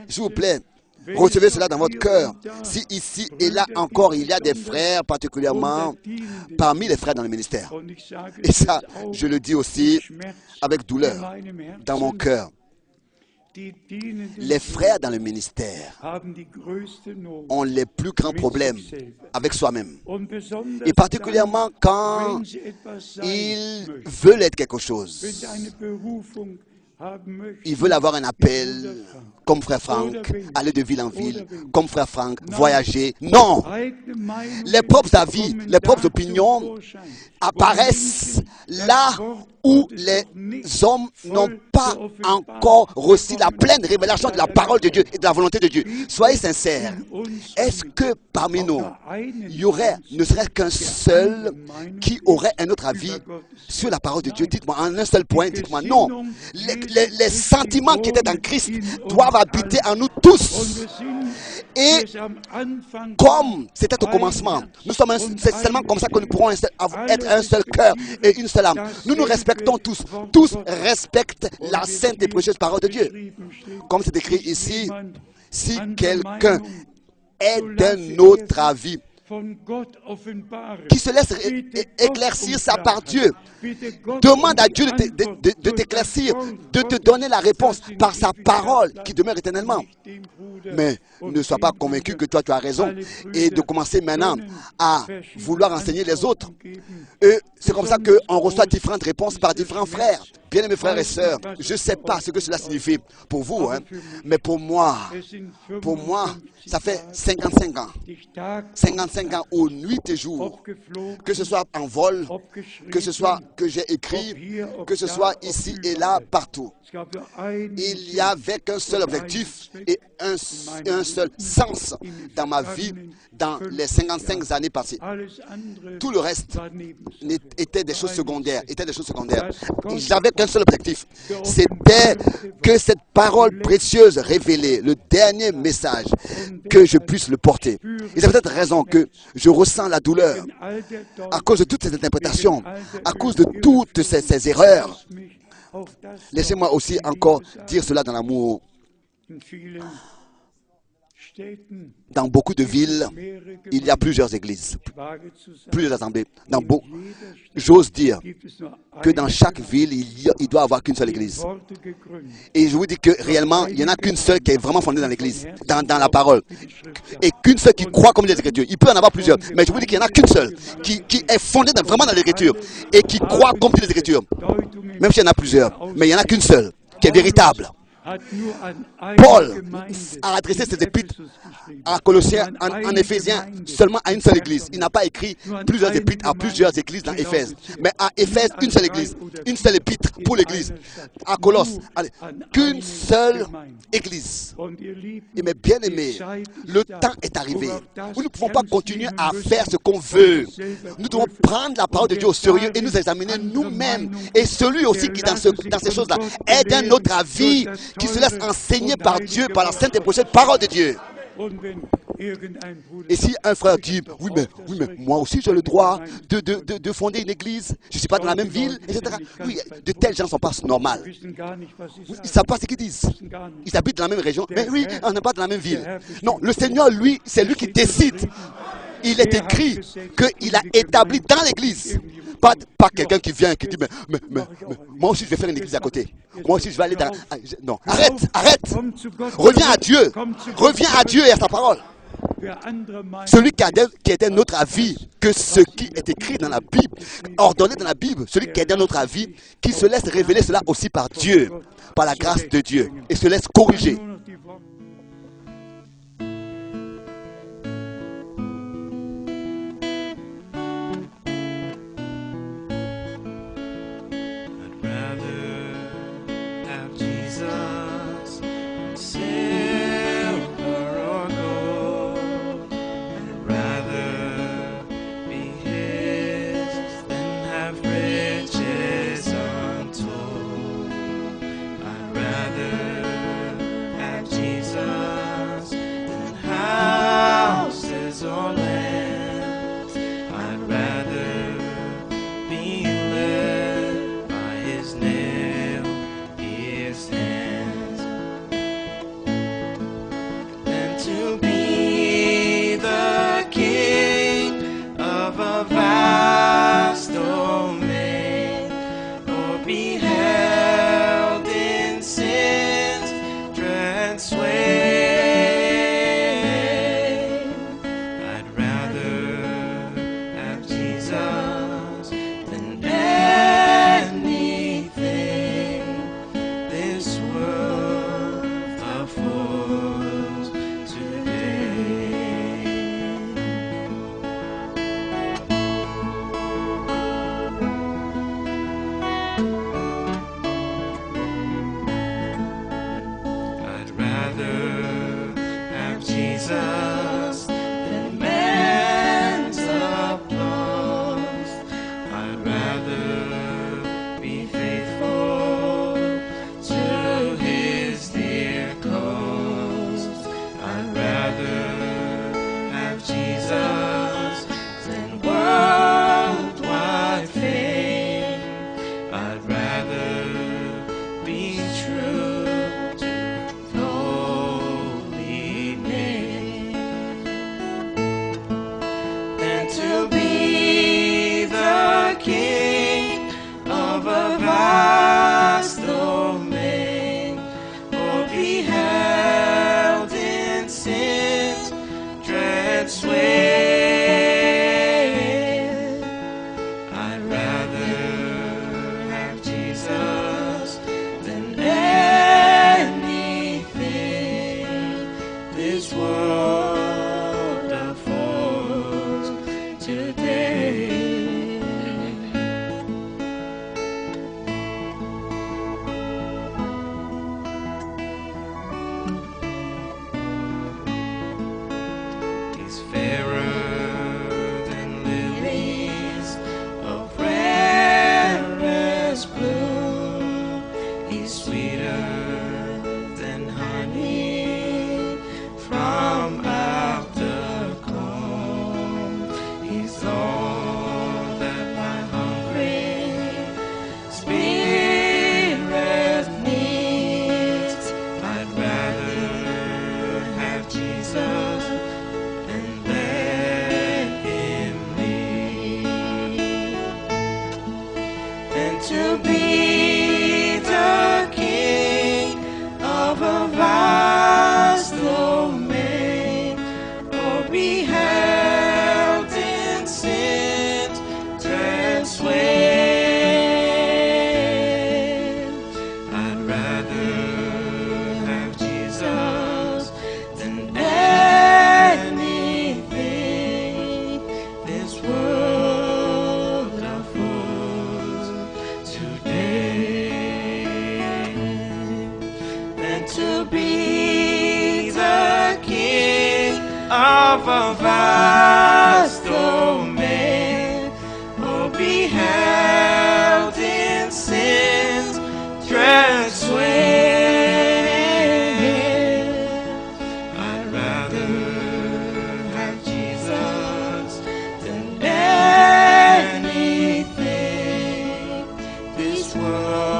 S'il vous plaît, recevez cela dans votre cœur. Si ici et là encore, il y a des frères, particulièrement parmi les frères dans le ministère. Et ça, je le dis aussi avec douleur dans mon cœur. Les frères dans le ministère ont les plus grands problèmes avec soi-même. Et particulièrement quand ils veulent être quelque chose. Ils veulent avoir un appel, comme frère Franck, aller de ville en ville, comme frère Franck, voyager. Non! Les propres avis, les propres opinions apparaissent là où les hommes n'ont pas encore reçu la pleine révélation de la parole de Dieu et de la volonté de Dieu. Soyez sincères. Est-ce que parmi nous, il y aurait ne serait-ce qu'un seul qui aurait un autre avis sur la parole de Dieu? Dites-moi, en un seul point, dites-moi non. Les sentiments qui étaient en Christ doivent habiter en nous tous. Et comme c'était au commencement, c'est seulement comme ça que nous pourrons être un seul cœur et une seule âme. Nous nous respectons tous. Tous respectent la sainte et précieuse parole de Dieu. Comme c'est écrit ici, si quelqu'un est d'un autre avis, qui se laisse éclaircir ça par Dieu. Demande à Dieu de t'éclaircir, de te donner la réponse par sa parole qui demeure éternellement. Mais ne sois pas convaincu que toi tu as raison et de commencer maintenant à vouloir enseigner les autres. Et c'est comme ça qu'on reçoit différentes réponses par différents frères. Bien-aimés frères et sœurs, je ne sais pas ce que cela signifie pour vous, mais pour moi, ça fait 55 ans. 55 ans aux nuits et jours, que ce soit en vol, que ce soit que j'ai écrit, que ce soit ici et là, partout. Il n'y avait qu'un seul objectif et un seul sens dans ma vie dans les 55 années passées. Tout le reste était des choses secondaires. J'avais qu'un seul objectif. C'était que cette parole précieuse révélée, le dernier message, que je puisse le porter. Et c'est peut-être raison que je ressens la douleur à cause de toutes ces interprétations, à cause de toutes ces erreurs. Laissez-moi aussi encore dire cela dans l'amour. Dans beaucoup de villes, il y a plusieurs églises, plusieurs assemblées. J'ose dire que dans chaque ville, il doit y avoir qu'une seule église. Et je vous dis que réellement, il n'y en a qu'une seule qui est vraiment fondée dans l'église, dans la parole. Et qu'une seule qui croit comme les Écritures. Il peut y en avoir plusieurs, mais je vous dis qu'il n'y en a qu'une seule qui est fondée vraiment dans l'Écriture et qui croit comme les Écritures. Même s'il y en a plusieurs, mais il n'y en a qu'une seule qui est véritable. Paul a adressé ses épîtres à Colossiens, en Éphésiens, seulement à une seule église. Il n'a pas écrit plusieurs épîtres à plusieurs églises dans Éphèse. Mais à Éphèse, une seule église. Une seule épître pour l'église. À Colosse, qu'une seule église. Et mes bien-aimés, le temps est arrivé. Nous ne pouvons pas continuer à faire ce qu'on veut. Nous devons prendre la parole de Dieu au sérieux et nous examiner nous-mêmes. Et celui aussi qui, dans ces choses-là, est d'un autre avis, qui se laisse enseigner par Dieu, par la sainte et prochaine parole de Dieu. Et si un frère dit, oui mais moi aussi j'ai le droit de fonder une église, je ne suis pas dans la même ville, etc. Oui, de tels gens ne sont pas normaux. Ils ne savent pas ce qu'ils disent. Ils habitent dans la même région, mais oui, on n'est pas dans la même ville. Non, le Seigneur, lui, c'est lui qui décide. Il est écrit qu'il a établi dans l'église. Pas quelqu'un qui vient et qui dit, mais moi aussi je vais faire une église à côté. Moi aussi je vais aller dans... Non, arrête. Reviens à Dieu et à sa parole. Celui qui est d'un autre avis que ce qui est écrit dans la Bible, ordonné dans la Bible, celui qui est d'un autre avis, qui se laisse révéler cela aussi par Dieu, par la grâce de Dieu, et se laisse corriger. to be the king of a vast domain, or be held in sin's sway. I'd rather have Jesus than anything this world offers today, than to be the king of a vast domain, or be held in sin's sway. I'd rather have Jesus than anything this world